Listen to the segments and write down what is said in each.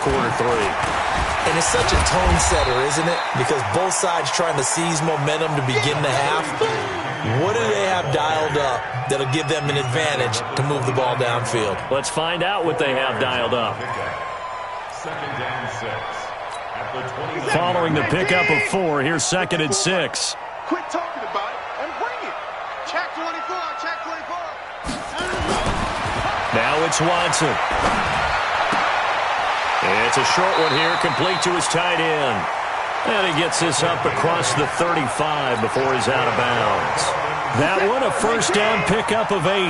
quarter three. And it's such a tone setter, isn't it? Because both sides trying to seize momentum to begin the half. What do they have dialed up that'll give them an advantage to move the ball downfield? Let's find out what they have dialed up. Second and 6. At the 20. Following the pickup of 4, here's 2nd and 6. Quit talking about it and bring it. Check 24, check 24. Now it's Watson. It's a short one here, complete to his tight end. And he gets this up across the 35 before he's out of bounds. That one, a first down pickup of 8.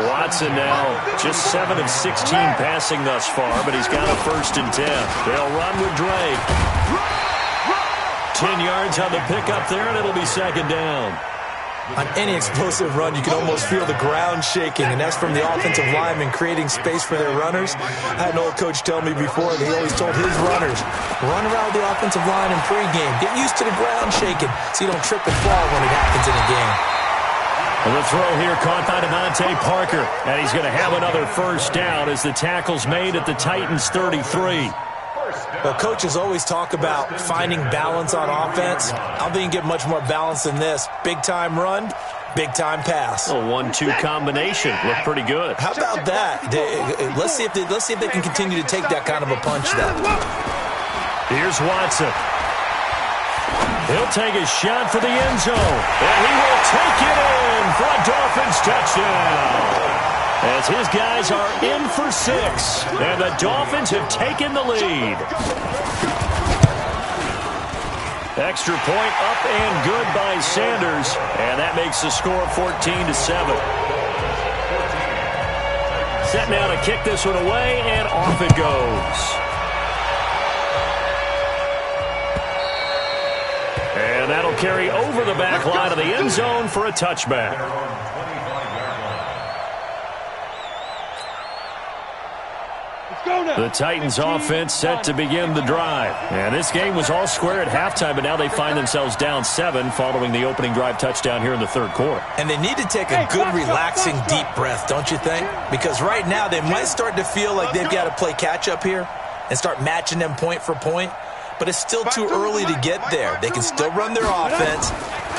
Watson now just 7 of 16 passing thus far, but he's got a 1st and 10. They'll run with Drake. 10 yards on the pickup there, and it'll be 2nd down. On any explosive run, you can almost feel the ground shaking, and that's from the offensive linemen creating space for their runners. I had an old coach tell me before, and he always told his runners, run around the offensive line in pregame. Get used to the ground shaking so you don't trip and fall when it happens in a game. And the throw here caught by Devontae Parker, and he's going to have another first down as the tackle's made at the Titans' 33. Well, coaches always talk about finding balance on offense. I don't think you can get much more balance than this. Big-time run, big-time pass. A 1-2 combination. Looked pretty good. How about that? Let's see if they can continue to take that kind of a punch then. Here's Watson. He'll take a shot for the end zone, and he will take it in for a Dolphins touchdown. As his guys are in for 6, and the Dolphins have taken the lead. Extra point up and good by Sanders, and that makes the score 14-7. Set now to kick this one away, and off it goes. And that'll carry over the back line of the end zone for a touchback. The Titans offense set to begin the drive. And this game was all square at halftime, but now they find themselves down 7 following the opening drive touchdown here in the 3rd quarter. And they need to take a good, relaxing, deep breath, don't you think? Because right now they might start to feel like they've got to play catch-up here and start matching them point for point. But it's still too early to get there. They can still run their offense.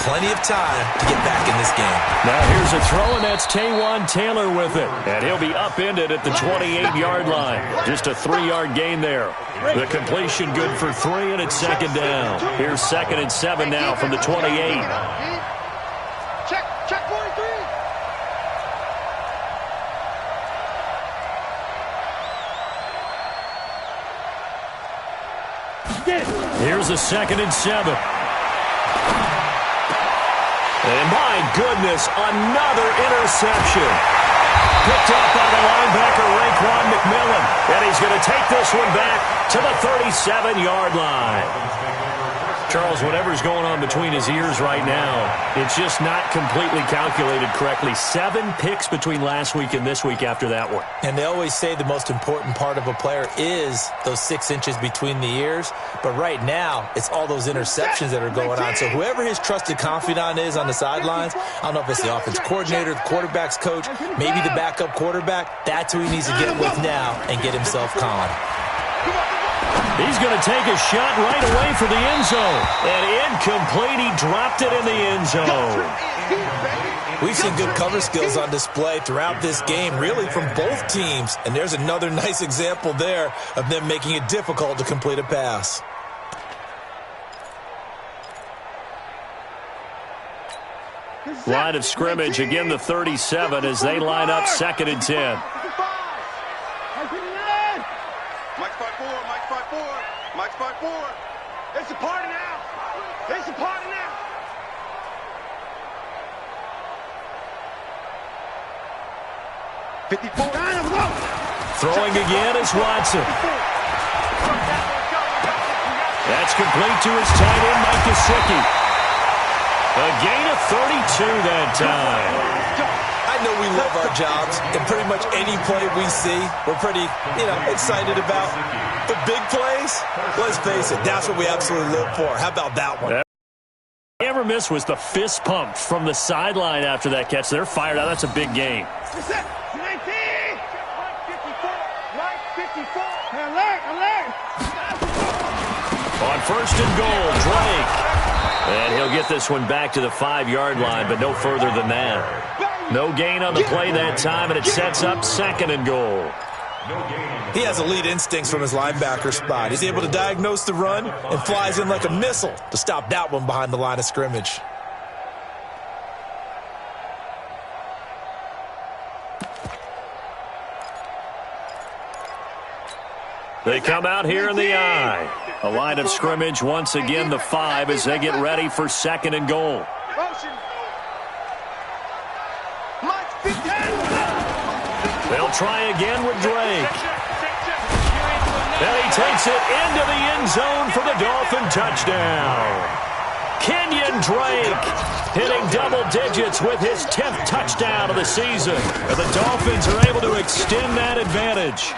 Plenty of time to get back in this game. Now here's a throw, and that's Taywan Taylor with it. And he'll be upended at the 28-yard line. Just a 3-yard gain there. The completion good for 3, and it's 2nd down. Here's 2nd and 7 now from the 28. Check 43. Here's a 2nd and 7. And my goodness, another interception. Picked up by the linebacker, Raekwon McMillan. And he's going to take this one back to the 37-yard line. Charles, whatever's going on between his ears right now, it's just not completely calculated correctly. 7 picks between last week and this week after that one. And they always say the most important part of a player is those 6 inches between the ears. But right now, it's all those interceptions that are going on. So whoever his trusted confidant is on the sidelines, I don't know if it's the offense coordinator, the quarterback's coach, maybe the backup quarterback, that's who he needs to get with now and get himself calm. He's going to take a shot right away for the end zone. And incomplete. He dropped it in the end zone. We've seen good cover skills on display throughout this game, really from both teams. And there's another nice example there of them making it difficult to complete a pass. Line of scrimmage, again the 37 as they line up 2nd and 10. Mike's 5-4, Mike's 5-4, Mike's 5-4. It's a party now. It's a party now. Throwing again is Watson. That's complete to his tight end, Mike Gesicki. A gain of 32 that time. I know we love our jobs, and pretty much any play we see, we're pretty, excited about. But big plays, let's face it, that's what we absolutely live for. How about that one? Never miss was the fist pump from the sideline after that catch. They're fired out. That's a big game. first and goal, Drake. And he'll get this one back to the 5-yard line, but no further than that. No gain on the play that time, and it sets up second and goal. He has elite instincts from his linebacker spot. He's able to diagnose the run and flies in like a missile to stop that one behind the line of scrimmage. They come out here in the eye. A line of scrimmage, once again, the 5 as they get ready for second and goal. They'll try again with Drake. And he takes it into the end zone for the Dolphin touchdown. Kenyon Drake hitting double digits with his 10th touchdown of the season. And the Dolphins are able to extend that advantage.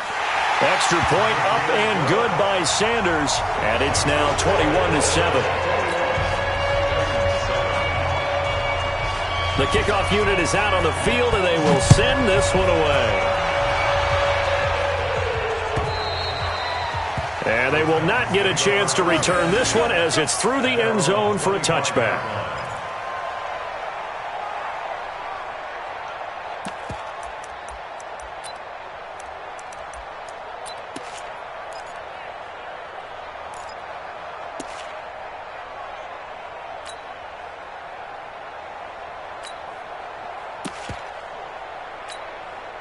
Extra point up and good by Sanders, and it's now 21-7. The kickoff unit is out on the field, and they will send this one away. And they will not get a chance to return this one as it's through the end zone for a touchback.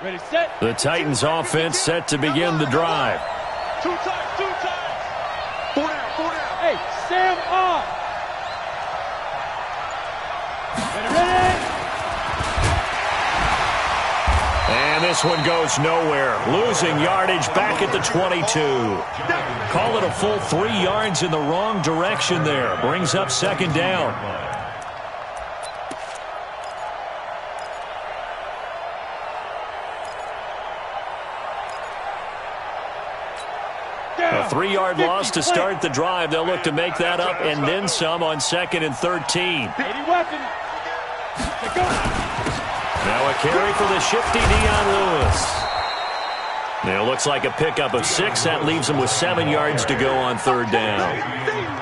Ready, set. The Titans offense set to begin the drive. Two times. 4 down. Hey, Sam off. Ready. And this one goes nowhere. Losing yardage back at the 22. Call it a full 3 yards in the wrong direction there. Brings up second down. A 3-yard loss to start the drive. They'll look to make that up and then some on 2nd and 13. Now a carry for the shifty Dion Lewis. Now it looks like a pickup of 6. That leaves him with 7 yards to go on 3rd down.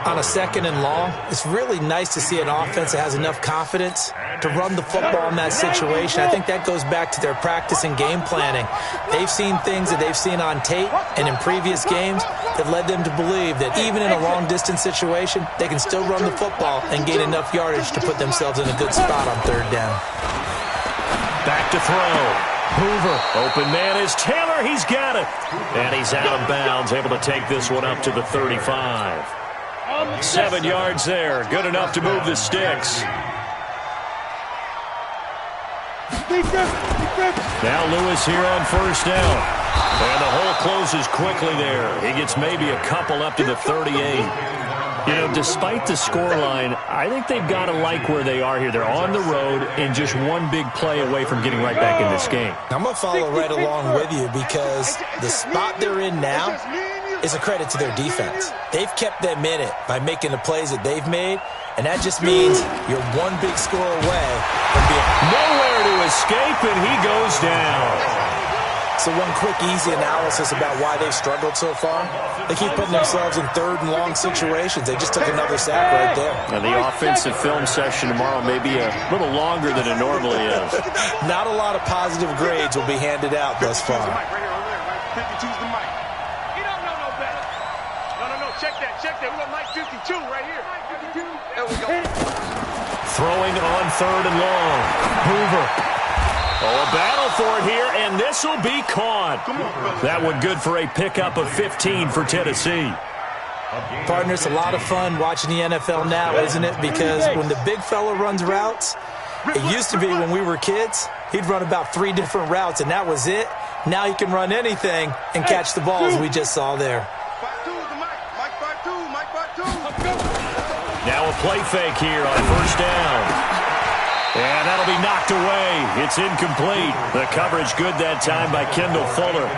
On a 2nd and long, it's really nice to see an offense that has enough confidence to run the football in that situation. I think that goes back to their practice and game planning. They've seen things that they've seen on tape and in previous games that led them to believe that even in a long-distance situation, they can still run the football and gain enough yardage to put themselves in a good spot on 3rd down. Back to throw. Hoover. Open man is Taylor. He's got it. And he's out of bounds, able to take this one up to the 35. 7 yards there. Good enough to move the sticks. Now Lewis here on 1st down. And the hole closes quickly there. He gets maybe a couple up to the 38. You know, despite the scoreline, I think they've got to like where they are here. They're on the road and just one big play away from getting right back in this game. I'm going to follow right along with you because the spot they're in now is a credit to their defense. They've kept them in it by making the plays that they've made, and that just means you're one big score away from being nowhere to escape, and he goes down. So one quick, easy analysis about why they've struggled so far. They keep putting themselves in 3rd and long situations. They just took another sack right there. And the offensive film session tomorrow may be a little longer than it normally is. Not a lot of positive grades will be handed out thus far. 52's the mic. You don't know no better. No. Check that. We got Mike 52 right here. 52. There we go. Throwing on 3rd and long. Hoover. Oh, a battle for it here, and this will be caught. That one good for a pickup of 15 for Tennessee. Partner, it's a lot of fun watching the NFL now, isn't it? Because when the big fella runs routes, it used to be when we were kids, he'd run about 3 different routes, and that was it. Now he can run anything and catch the balls we just saw there. Mike 5-2. Now a play fake here on 1st down. And that'll be knocked away. It's incomplete. The coverage good that time by Kendall Fuller.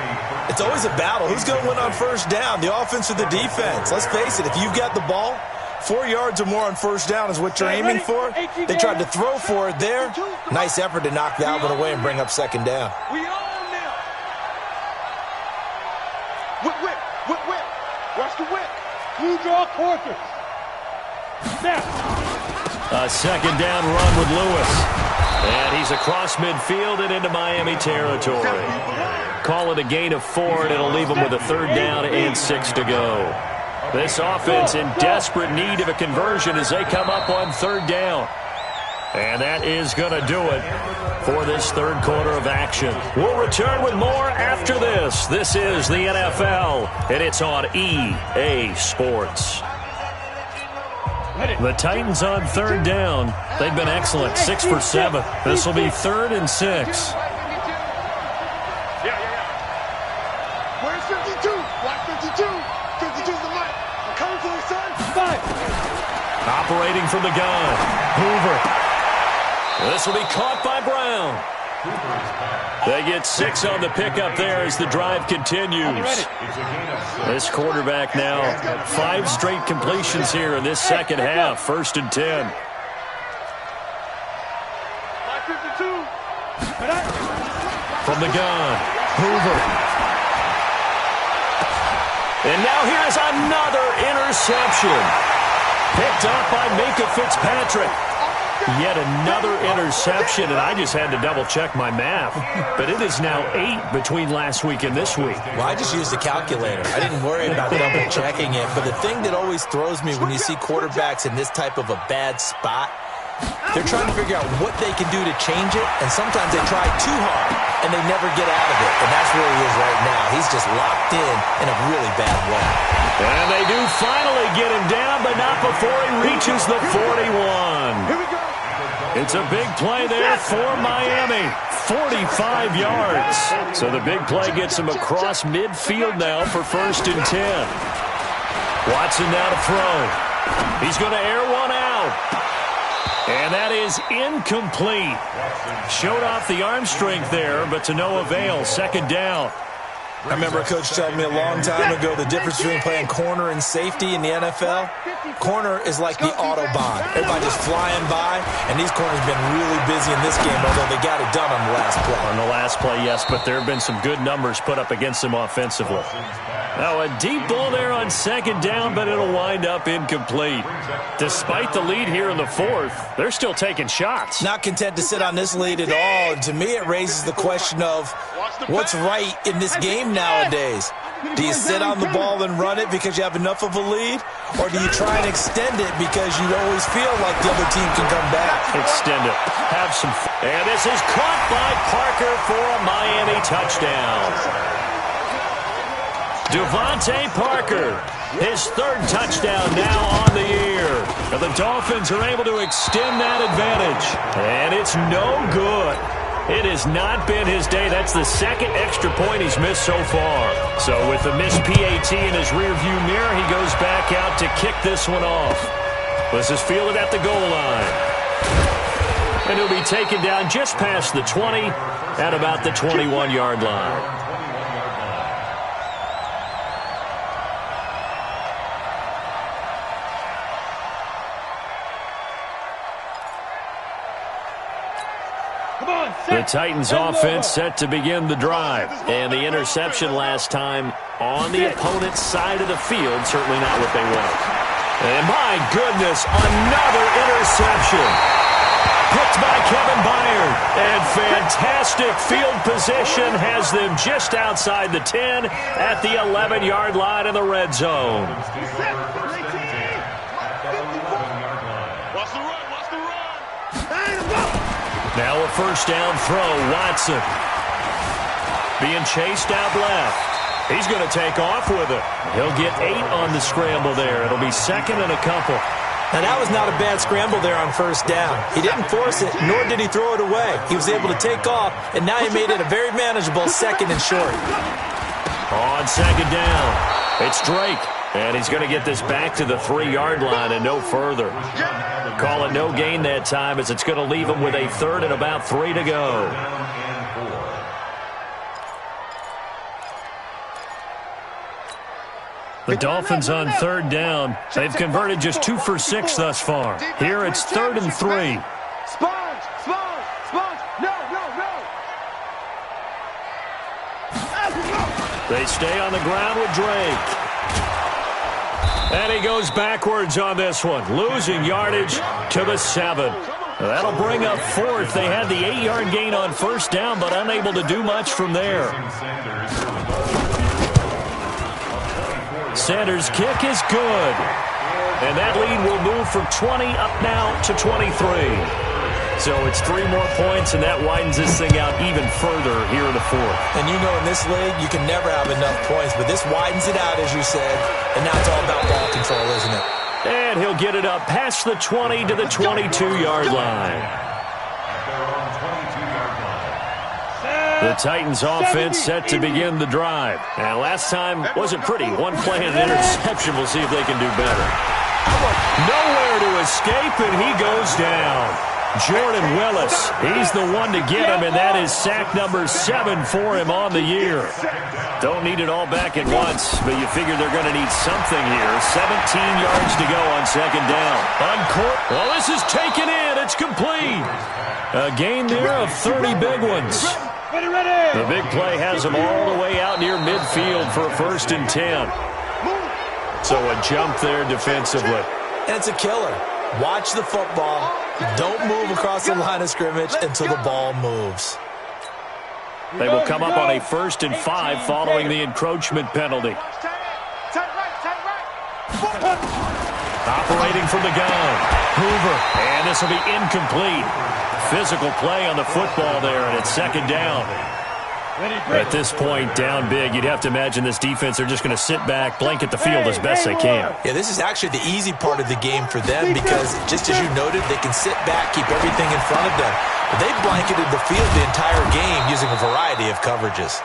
It's always a battle. Who's going to win on 1st down, the offense or the defense? Let's face it, if you've got the ball, 4 yards or more on 1st down is what you're aiming for. They tried to throw for it there. Nice effort to knock that one away and bring up 2nd down. We on now. Whip. Watch the whip. Blue draw quarters. Snap. A second down run with Lewis. And he's across midfield and into Miami territory. Call it a gain of 4, and it'll leave them with a third down and 6 to go. This offense in desperate need of a conversion as they come up on third down. And that is going to do it for this third quarter of action. We'll return with more after this. This is the NFL, and it's on EA Sports. The Titans on third down. They've been excellent, 6 for 7. This will be 3rd and 6. Where's 52? Watch 52. 52's the mic. I'm coming for you, son. 5. Operating from the gun, Hoover. This will be caught by Brown. They get 6 on the pickup there as the drive continues. This quarterback now, 5 straight completions here in this second half. 1st and 10. Watch 52. From the gun, Hoover. And now here's another interception. Picked up by Minka Fitzpatrick. Yet another interception, and I just had to double-check my math. But it is now 8 between last week and this week. Well, I just used a calculator. I didn't worry about double-checking it. But the thing that always throws me when you see quarterbacks in this type of a bad spot, they're trying to figure out what they can do to change it, and sometimes they try too hard, and they never get out of it. And that's where he is right now. He's just locked in a really bad way. And they do finally get him down, but not before he reaches the 41. Here we go. It's a big play there for Miami. 45 yards. So the big play gets him across midfield now for 1st and 10. Watson now to throw. He's going to air one out. And that is incomplete. Showed off the arm strength there, but to no avail. 2nd down. I remember a coach telling me a long time ago the difference between playing corner and safety in the NFL. Corner is like the Autobahn. Everybody just flying by, and these corners have been really busy in this game, although they got it done on the last play. On the last play, yes, but there have been some good numbers put up against them offensively. Now, a deep ball there on 2nd down, but it'll wind up incomplete. Despite the lead here in the 4th, they're still taking shots. Not content to sit on this lead at all. And to me, it raises the question of what's right in this game nowadays. Do you sit on the ball and run it because you have enough of a lead? Or do you try and extend it because you always feel like the other team can come back? Extend it. Have some fun. And this is caught by Parker for a Miami touchdown. Devontae Parker, his 3rd touchdown now on the year. And the Dolphins are able to extend that advantage. And it's no good. It has not been his day. That's the 2nd extra point he's missed so far. So with the missed PAT in his rearview mirror, he goes back out to kick this one off. This is fielded at the goal line. And he'll be taken down just past the 20 at about the 21-yard line. The Titans offense set to begin the drive. And the interception last time on the opponent's side of the field, certainly not what they want. And my goodness, another interception. Picked by Kevin Byard. And fantastic field position has them just outside the 10 at the 11-yard line in the red zone. Now a 1st down throw, Watson. Being chased out left. He's going to take off with it. He'll get 8 on the scramble there. It'll be 2nd and a couple. Now, that was not a bad scramble there on 1st down. He didn't force it, nor did he throw it away. He was able to take off, and now he made it a very manageable 2nd and short. On 2nd down, it's Drake. And he's going to get this back to the 3-yard line and no further. Call it no gain that time as it's going to leave him with a 3rd and about 3 to go. The Dolphins on 3rd down. They've converted just 2 for 6 thus far. Here it's 3rd and 3. Sponge! No! They stay on the ground with Drake. And he goes backwards on this one, losing yardage to the 7. That'll bring up fourth. They had the 8-yard gain on first down, but unable to do much from there. Sanders' kick is good. And that lead will move from 20 up now to 23. So it's 3 more points, and that widens this thing out even further here in the fourth. And you know in this league, you can never have enough points, but this widens it out, as you said, and now it's all about ball control, isn't it? And he'll get it up past the 20 to the 22-yard line. The Titans offense set to begin the drive. And last time wasn't pretty. One play and an interception. We'll see if they can do better. Nowhere to escape, and he goes down. Jordan Willis, he's the one to get him, and that is sack number 7 for him on the year. Don't need it all back at once, but you figure they're going to need something here. 17 yards to go on second down. On court. Well, this is taken in. It's complete. A gain there of 30 big ones. The big play has them all the way out near midfield for a 1st and 10. So a jump there defensively. And it's a killer. Watch the football. Don't move across the line of scrimmage until the ball moves. They will come up on a 1st and 5 following the encroachment penalty. Operating from the gun. Hoover. And this will be incomplete. Physical play on the football there, and it's second down. At this point, down big, you'd have to imagine this defense are just going to sit back, blanket the field as best they can. Yeah, this is actually the easy part of the game for them because, just as you noted, they can sit back, keep everything in front of them. But they blanketed the field the entire game using a variety of coverages.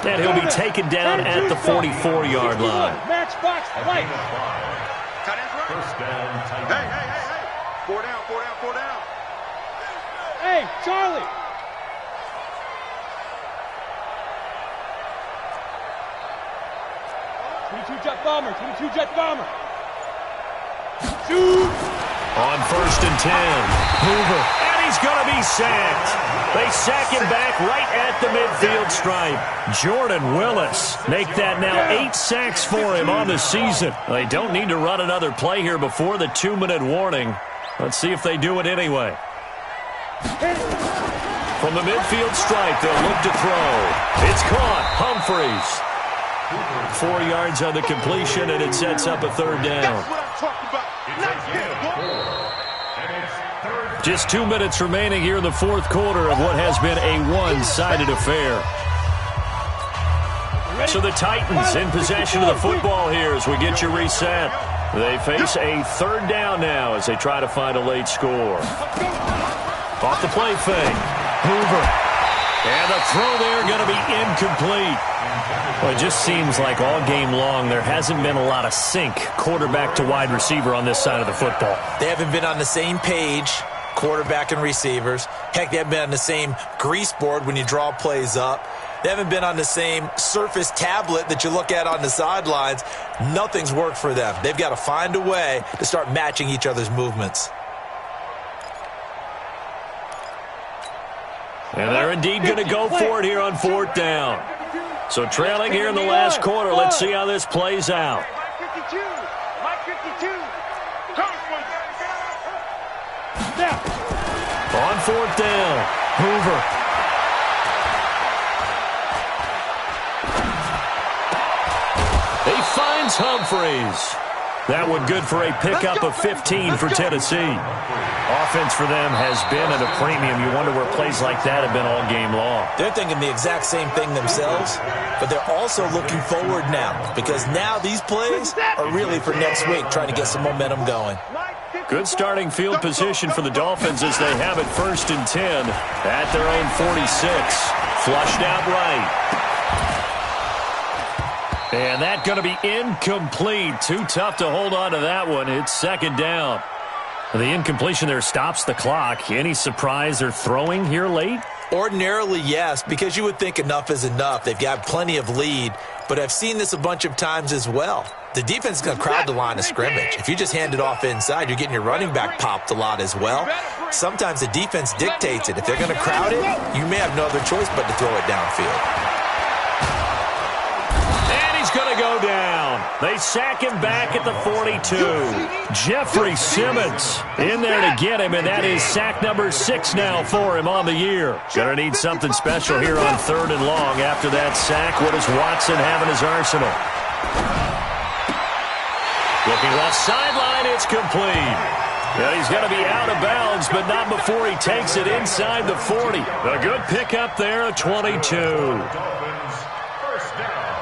And he'll be taken down at the 44-yard line. Matchbox right. First down, Titans. Hey. 4 down. Hey, Charlie. Jet bomber. Shoot. On 1st and 10, Hoover. And he's going to be sacked. They sack him back right at the midfield stripe. Jordan Willis make that now 8 sacks for him on the season. They don't need to run another play here before the 2-minute warning. Let's see if they do it anyway. From the midfield stripe, they'll look to throw. It's caught. Humphreys. 4 yards on the completion, and it sets up a 3rd down. Just 2 minutes remaining here in the 4th quarter of what has been a one-sided affair. So the Titans in possession of the football here as we get you reset. They face a 3rd down now as they try to find a late score. Off the play fake. Hoover. And the throw there going to be incomplete. Well, it just seems like all game long there hasn't been a lot of sync quarterback to wide receiver on this side of the football. They haven't been on the same page, quarterback and receivers. Heck, they haven't been on the same grease board when you draw plays up. They haven't been on the same Surface tablet that you look at on the sidelines. Nothing's worked for them. They've got to find a way to start matching each other's movements. And they're indeed going to go for it here on 4th down. So trailing here in the last quarter, let's see how this plays out. On 4th down, Hoover. He finds Humphreys. That one good for a pickup of 15 for Tennessee. Offense for them has been at a premium. You wonder where plays like that have been all game long. They're thinking the exact same thing themselves, but they're also looking forward now because now these plays are really for next week, trying to get some momentum going. Good starting field position for the Dolphins as they have it 1st and 10 at their own 46. Flushed out right. And that's going to be incomplete. Too tough to hold on to that one. It's 2nd down. The incompletion there stops the clock. Any surprise they're throwing here late? Ordinarily, yes, because you would think enough is enough. They've got plenty of lead, but I've seen this a bunch of times as well. The defense is going to crowd the line of scrimmage. If you just hand it off inside, you're getting your running back popped a lot as well. Sometimes the defense dictates it. If they're going to crowd it, you may have no other choice but to throw it downfield. And he's going to go down. They sack him back at the 42. Jeffrey Simmons in there to get him, and that is sack number 6 now for him on the year. Gonna need something special here on 3rd and long. After that sack, what does Watson have in his arsenal? Looking left sideline, it's complete. And he's going to be out of bounds, but not before he takes it inside the 40. A good pickup there, a 22. Dolphins, first down.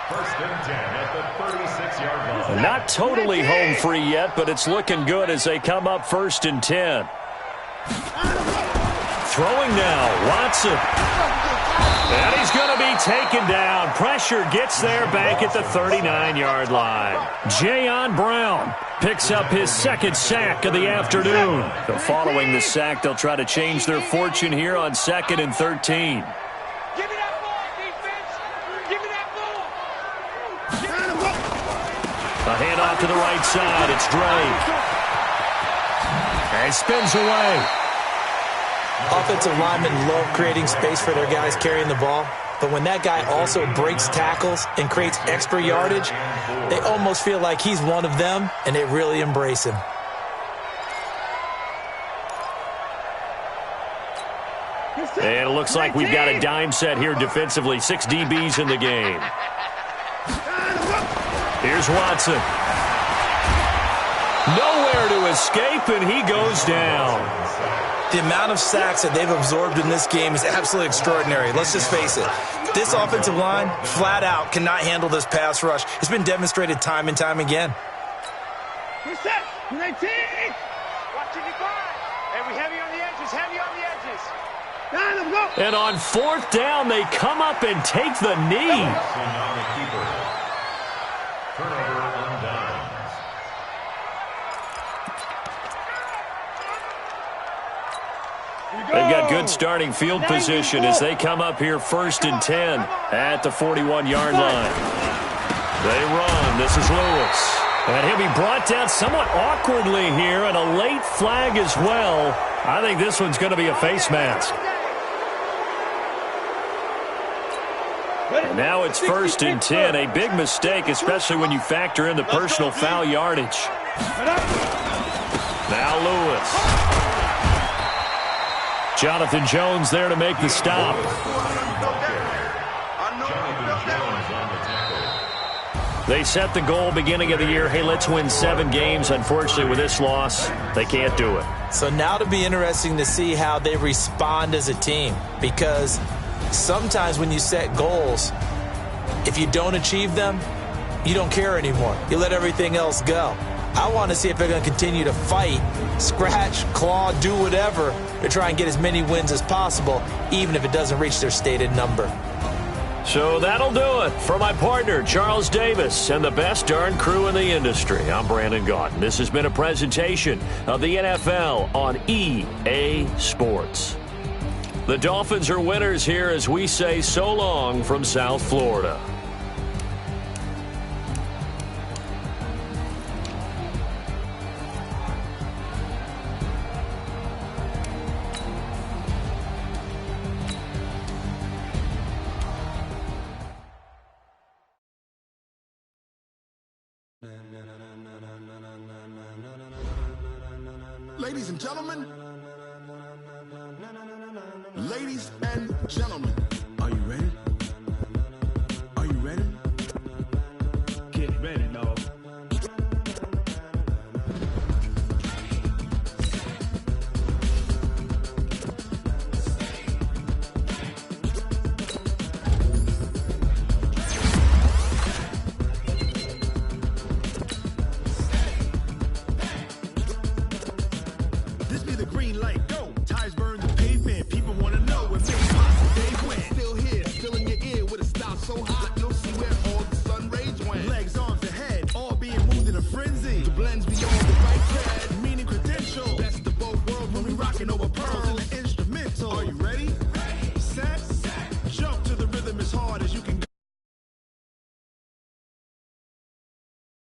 First and 10 at the 36-yard line. Not totally home free yet, but it's looking good as they come up 1st and 10. Throwing now, Watson. And he's going to be taken down. Pressure gets there back at the 39-yard line. Jayon Brown picks up his 2nd sack of the afternoon. So following the sack, they'll try to change their fortune here on 2nd and 13. Give me that ball, defense. Give me that ball. A handoff to the right side. It's Drake. And spins away. Offensive linemen love creating space for their guys carrying the ball, but when that guy also breaks tackles and creates extra yardage, they almost feel like he's one of them, and they really embrace him. And it looks like we've got a dime set here defensively. 6 DBs in the game. Here's Watson. Nowhere to escape, and he goes down. The amount of sacks that they've absorbed in this game is absolutely extraordinary. Let's just face it. This offensive line, flat out, cannot handle this pass rush. It's been demonstrated time and time again. Reset. 19. Watching you guard. And we heavy on the edges. Heavy on the edges. And on 4th down, they come up and take the knee. So now the keeper. Turnover on downs. They've got good starting field position as they come up here 1st and 10 at the 41-yard line. They run. This is Lewis. And he'll be brought down somewhat awkwardly here, and a late flag as well. I think this one's going to be a face mask. And now it's 1st and 10. A big mistake, especially when you factor in the personal foul yardage. Now Lewis. Jonathan Jones there to make the stop. They set the goal beginning of the year. Hey, let's win 7 games. Unfortunately, with this loss, they can't do it. So now to be interesting to see how they respond as a team, because sometimes when you set goals, if you don't achieve them, you don't care anymore. You let everything else go. I want to see if they're going to continue to fight, scratch, claw, do whatever to try and get as many wins as possible, even if it doesn't reach their stated number. So that'll do it for my partner, Charles Davis, and the best darn crew in the industry. I'm Brandon Gaudin. This has been a presentation of the NFL on EA Sports. The Dolphins are winners here as we say so long from South Florida. Ladies and gentlemen,